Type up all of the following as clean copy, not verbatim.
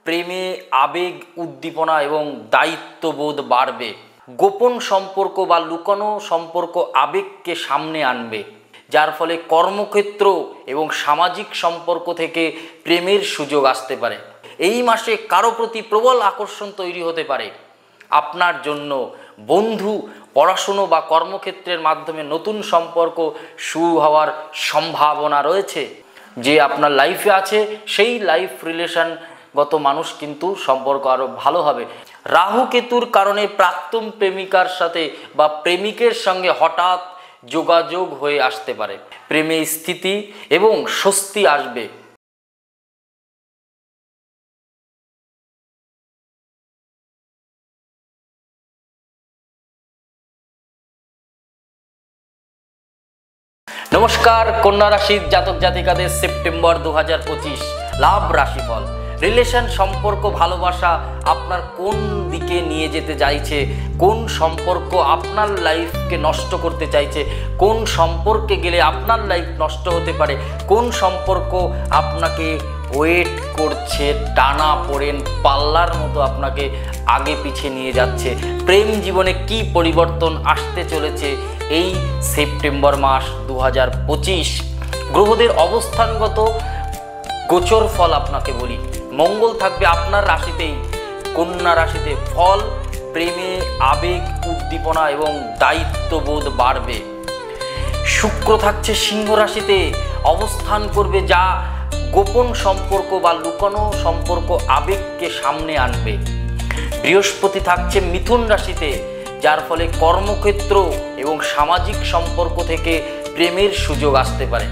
প্রেমে আবেগ উদ্দীপনা এবং দায়িত্ববোধ বাড়বে। গোপন সম্পর্ক বা লুকানো সম্পর্ক আবেগকে সামনে আনবে, যার ফলে কর্মক্ষেত্র এবং সামাজিক সম্পর্ক থেকে প্রেমের সুযোগ আসতে পারে। এই মাসে কারো প্রতি প্রবল আকর্ষণ তৈরি হতে পারে। আপনার জন্য বন্ধু, পড়াশুনো বা কর্মক্ষেত্রের মাধ্যমে নতুন সম্পর্ক শুরু হওয়ার সম্ভাবনা রয়েছে। যে আপনার লাইফে আছে সেই লাইফ রিলেশনগত মানুষ কিন্তু সম্পর্ক আরও ভালো হবে। রাহু কেতুর কারণে প্রাক্তন প্রেমিকার সাথে বা প্রেমিকের সঙ্গে হঠাৎ যোগাযোগ হয়ে আসতে পারে। প্রেমে স্থিতি এবং স্বস্তি আসবে। নমস্কার, কন্যা রাশির জাতক জাতিকাদের সেপ্টেম্বর 2025 লাভ রাশিফল। রিলেশন, সম্পর্ক, ভালোবাসা আপনার কোন দিকে নিয়ে যেতে চাইছে, কোন সম্পর্ক আপনার লাইফকে নষ্ট করতে চাইছে, কোন সম্পর্কে গেলে আপনার লাইফ নষ্ট হতে পারে, কোন সম্পর্ক আপনাকে ওয়েট করছে, টানা পড়েন পাল্লার মতো আপনাকে আগে পিছিয়ে নিয়ে যাচ্ছে, প্রেম জীবনে কি পরিবর্তন আসতে চলেছে এই সেপ্টেম্বর মাস 2025। গ্রহদের অবস্থানগত গোচর ফল আপনাকে বলি। মঙ্গল থাকবে আপনার রাশিতেই, কন্যা রাশিতে। ফল, প্রেমে আবেগ উদ্দীপনা এবং দায়িত্ববোধ বাড়বে। শুক্র থাকছে সিংহ রাশিতে, অবস্থান করবে, যা গোপন সম্পর্ক বা লুকানো সম্পর্ক আবেগকে সামনে আনবে। বৃহস্পতি থাকছে মিথুন রাশিতে, যার ফলে কর্মক্ষেত্র এবং সামাজিক সম্পর্ক থেকে প্রেমের সুযোগ আসতে পারে।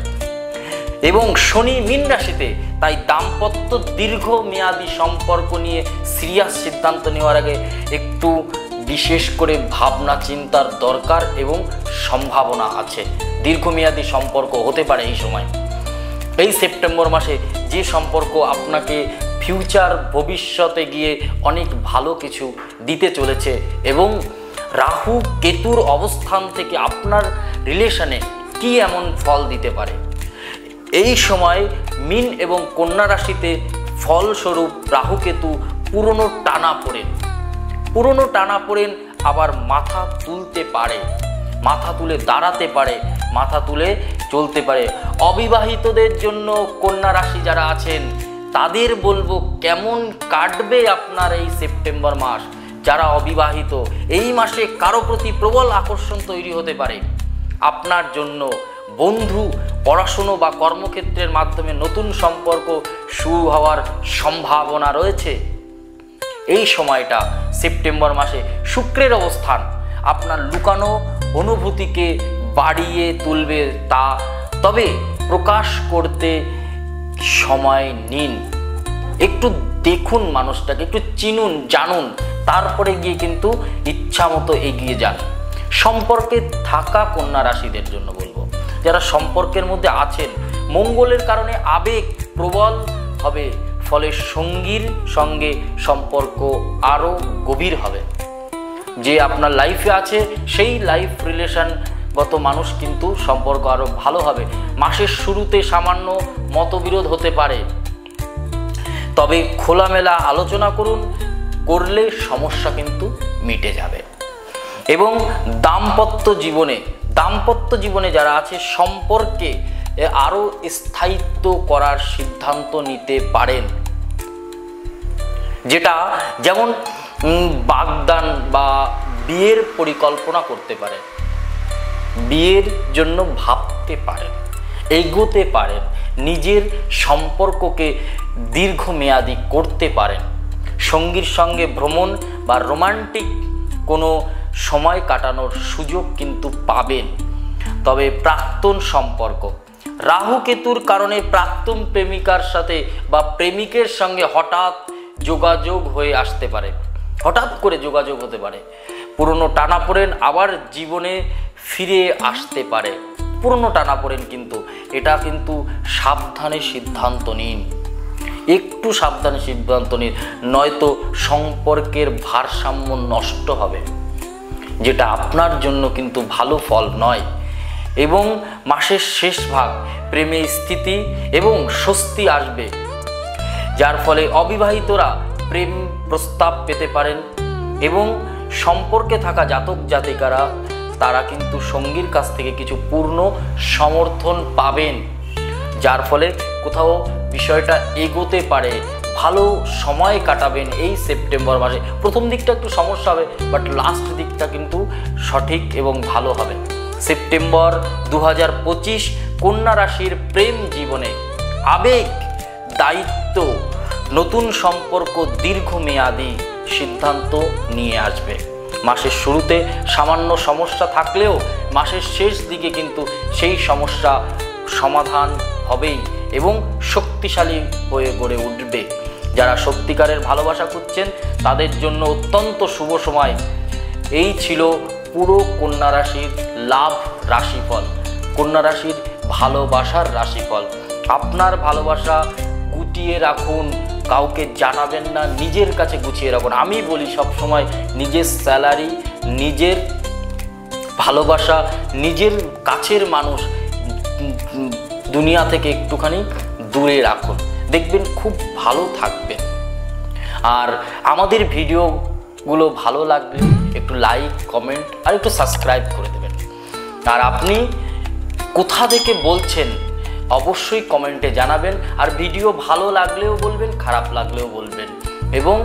এবং শনি মীন রাশিতে, তাই দাম্পত্য দীর্ঘমেয়াদী সম্পর্ক নিয়ে সিরিয়াস সিদ্ধান্ত নেওয়ার আগে একটু বিশেষ করে ভাবনা চিন্তার দরকার এবং সম্ভাবনা আছে। দীর্ঘমেয়াদী সম্পর্ক হতে পারে এই সময়। এই সেপ্টেম্বর মাসে যে সম্পর্ক আপনাকে ফিউচার, ভবিষ্যতে গিয়ে অনেক ভালো কিছু দিতে চলেছে এবং রাহু কেতুর অবস্থান থেকে আপনার রিলেশনে কি এমন ফল দিতে পারে। এই সময় মীন এবং কন্যা রাশিতে ফলস্বরূপ রাহু কেতু পুরনো টানা পড়েন আবার মাথা তুলতে পারে, মাথা তুলে দাঁড়াতে পারে, মাথা তুলে চলতে পারে। অবিবাহিতদের জন্য কন্যা রাশি যারা আছেন তাদের বলবো কেমন কাটবে আপনার এই সেপ্টেম্বর মাস। যারা অবিবাহিত, এই মাসে কারো প্রতি প্রবল আকর্ষণ তৈরি হতে পারে। আপনার জন্য বন্ধু, পড়াশুনো বা কর্মক্ষেত্রের মাধ্যমে নতুন সম্পর্ক শুরু হওয়ার সম্ভাবনা রয়েছে। এই সময়টা সেপ্টেম্বর মাসে শুক্রের অবস্থান আপনার লুকানো অনুভূতিকে বাড়িয়ে তুলবে, তবে প্রকাশ করতে সময় নিন। একটু দেখুন মানুষটাকে, একটু চিনুন, জানুন, তারপরে গিয়ে কিন্তু ইচ্ছা মতো এগিয়ে যান। সম্পর্কে থাকা কন্যা রাশিদের জন্য বলবো, যারা সম্পর্কের মধ্যে আছেন, মঙ্গলের কারণে আবেগ প্রবল হবে, ফলে সঙ্গীর সঙ্গে সম্পর্ক আরও গভীর হবে। যে আপনার লাইফে আছে সেই লাইফ রিলেশনগত মানুষ কিন্তু সম্পর্ক আরও ভালো হবে। মাসের শুরুতে সামান্য মতবিরোধ হতে পারে, তবে খোলামেলা আলোচনা করলে সমস্যা কিন্তু মিটে যাবে। এবং দাম্পত্য জীবনে যারা আছে সম্পর্কে আরও স্থায়িত্ব করার সিদ্ধান্ত নিতে পারেন, যেটা যেমন বাগদান বা বিয়ের পরিকল্পনা করতে পারেন, বিয়ের জন্য ভাবতে পারেন, এগোতে পারেন, নিজের সম্পর্ককে দীর্ঘমেয়াদী করতে পারেন। সঙ্গীর সঙ্গে ভ্রমণ বা রোমান্টিক কোনো সময় কাটানোর সুযোগ কিন্তু পাবেন। তবে প্রাক্তন সম্পর্ক, রাহু কেতুর কারণে প্রাক্তন প্রেমিকার সাথে বা প্রেমিকের সঙ্গে হঠাৎ যোগাযোগ হয়ে আসতে পারে, হঠাৎ করে যোগাযোগ হতে পারে। পুরনো টানাপোড়েন আবার জীবনে ফিরে আসতে পারে। পুরনো টানাপোড়েন কিন্তু এটা কিন্তু সাবধানে সিদ্ধান্ত নিন, একটু সাবধানে সিদ্ধান্ত নিন, নয়তো সম্পর্কের ভারসাম্য নষ্ট হবে, যেটা আপনার জন্য কিন্তু ভালো ফল নয়। এবং মাসের শেষ ভাগ প্রেমে স্থিতি এবং স্বস্তি আসবে। যার ফলে অবিবাহিতরা প্রেম প্রস্তাব পেতে পারেন এবং সম্পর্কে থাকা জাতক জাতিকারা তারা কিন্তু সঙ্গীর কাছ থেকে কিছু পূর্ণ সমর্থন পাবেন, যার ফলে কোথাও বিষয়টা এগোতে পারে, ভালো সময় কাটাবেন এই সেপ্টেম্বর মাসে। প্রথম দিকটা একটু সমস্যা হবে, বাট লাস্ট দিকটা কিন্তু সঠিক এবং ভালো হবে। সেপ্টেম্বর 2025 কন্যা রাশির প্রেম জীবনে আবেগ, দায়িত্ব, নতুন সম্পর্ক, দীর্ঘমেয়াদী সিদ্ধান্ত নিয়ে আসবে। মাসের শুরুতে সামান্য সমস্যা থাকলেও মাসের শেষ দিকে কিন্তু সেই সমস্যা সমাধান হবেই এবং শক্তিশালী হয়ে গড়ে উঠবে। যারা সত্যিকারের ভালোবাসা খুঁজছেন তাদের জন্য অত্যন্ত শুভ সময়। এই ছিল পুরো কন্যা রাশির লাভ রাশিফল, কন্যা রাশির ভালোবাসার রাশিফল। আপনার ভালোবাসা গুটিয়ে রাখুন, কাউকে জানাবেন না, নিজের কাছে গুছিয়ে রাখুন। আমি বলি সবসময় নিজের স্যালারি, নিজের ভালোবাসা, নিজের কাছের মানুষ দুনিয়া থেকে একটুখানি দূরে রাখুন, দেখবেন খুব ভালো থাকবেন। আর আমাদের ভিডিওগুলো ভালো লাগলে একটু লাইক, কমেন্ট আর একটু সাবস্ক্রাইব করে দেবেন। আর আপনি কোথা থেকে বলছেন অবশ্যই কমেন্টে জানাবেন। আর ভিডিও ভালো লাগলেও বলবেন, খারাপ লাগলেও বলবেন। এবং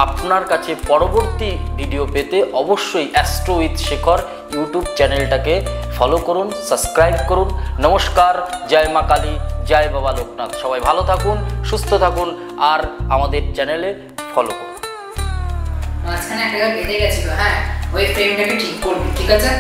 আপনার কাছে পরবর্তী ভিডিও পেতে অবশ্যই অ্যাস্ট্রো উইথ শেখর ইউটিউব চ্যানেলটাকে ফলো করুন, সাবস্ক্রাইব করুন। নমস্কার, জয় মা কালী, জয় বাবা লোকনাথ। সবাই ভালো থাকুন, সুস্থ থাকুন আর আমাদের চ্যানেলে ফলো করুন। মাঝখানে একটা বেঁধে গেছিল, হ্যাঁ ওই ফ্রেমটাকে ঠিক করবি, ঠিক আছে?